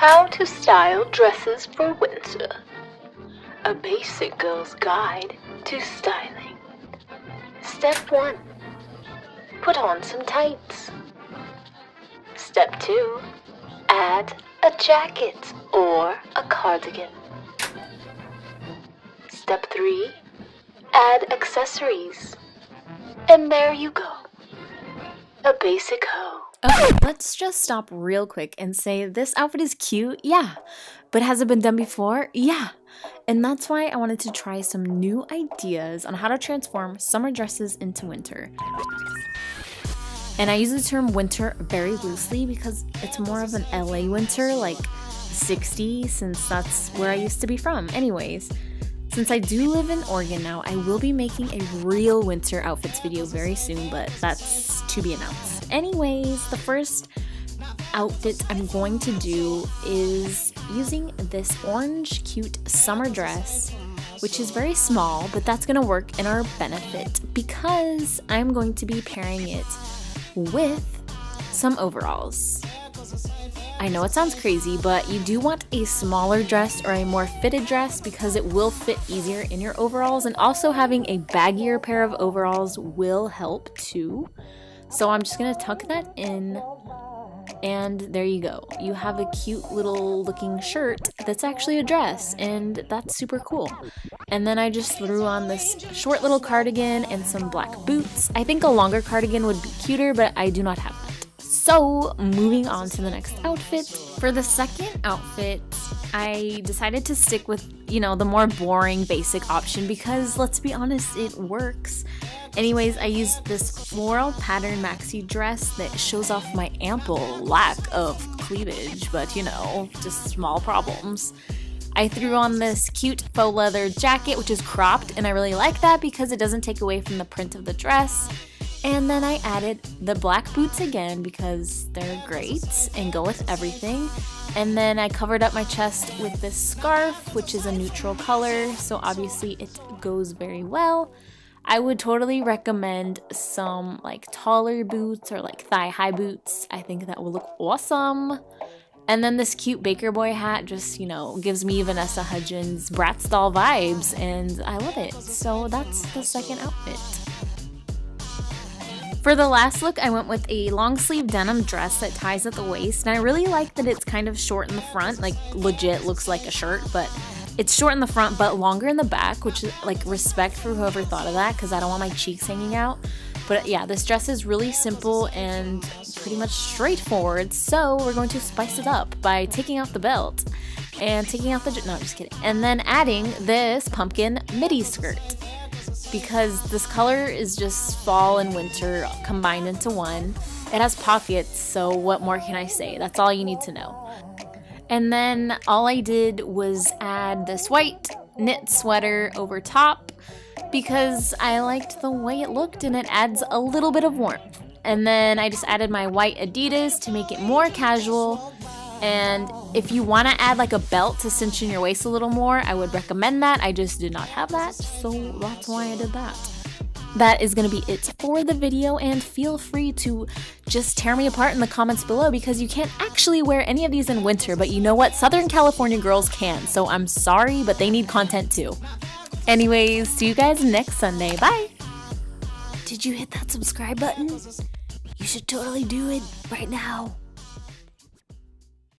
How to style dresses for winter. A basic girl's guide to styling. Step 1. Put on some tights. Step 2. Add a jacket or a cardigan. Step 3. Add accessories. And there you go. A basic hoe. Okay, let's just stop real quick and say this outfit is cute, yeah. But has it been done before? Yeah. And that's why I wanted to try some new ideas on how to transform summer dresses into winter. And I use the term winter very loosely because it's more of an LA winter, like 60, since that's where I used to be from. Anyways, since I do live in Oregon now, I will be making a real winter outfits video very soon, but that's to be announced. Anyways, the first outfit I'm going to do is using this orange cute summer dress, which is very small, but that's gonna work in our benefit because I'm going to be pairing it with some overalls. I know it sounds crazy, but you do want a smaller dress or a more fitted dress because it will fit easier in your overalls, and also having a baggier pair of overalls will help too. So I'm just gonna tuck that in, and there you go. You have a cute little looking shirt that's actually a dress, and that's super cool. And then I just threw on this short little cardigan and some black boots. I think a longer cardigan would be cuter, but I do not have that. So moving on to the next outfit. For the second outfit, I decided to stick with, the more boring basic option because let's be honest, it works. Anyways, I used this floral pattern maxi dress that shows off my ample lack of cleavage, but just small problems. I threw on this cute faux leather jacket, which is cropped, and I really like that because it doesn't take away from the print of the dress. And then I added the black boots again because they're great and go with everything. And then I covered up my chest with this scarf, which is a neutral color, so obviously it goes very well. I would totally recommend some taller boots or thigh-high boots. I think that will look awesome. And then this cute Baker Boy hat just, gives me Vanessa Hudgens Bratz doll vibes, and I love it. So that's the second outfit. For the last look, I went with a long sleeve denim dress that ties at the waist, and I really like that it's kind of short in the front, legit looks like a shirt, but it's short in the front but longer in the back, which is respect for whoever thought of that because I don't want my cheeks hanging out. But yeah, this dress is really simple and pretty much straightforward, so we're going to spice it up by taking off the belt and taking out no, I'm just kidding, and then adding this pumpkin midi skirt. Because this color is just fall and winter combined into one. It has pockets, so what more can I say? That's all you need to know. And then all I did was add this white knit sweater over top because I liked the way it looked and it adds a little bit of warmth. And then I just added my white Adidas to make it more casual. And if you want to add a belt to cinch in your waist a little more, I would recommend that. I just did not have that, so that's why I did that. That is going to be it for the video, and feel free to just tear me apart in the comments below because you can't actually wear any of these in winter, but you know what? Southern California girls can, so I'm sorry, but they need content too. Anyways, see you guys next Sunday. Bye! Did you hit that subscribe button? You should totally do it right now.